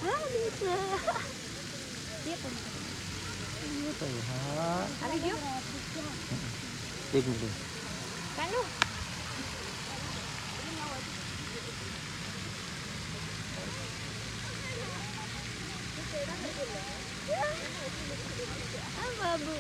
Ah, bisa. Iya tuh. Iya tuh ya. Ada yuk. Tinggi. Kan lu. Apa bu?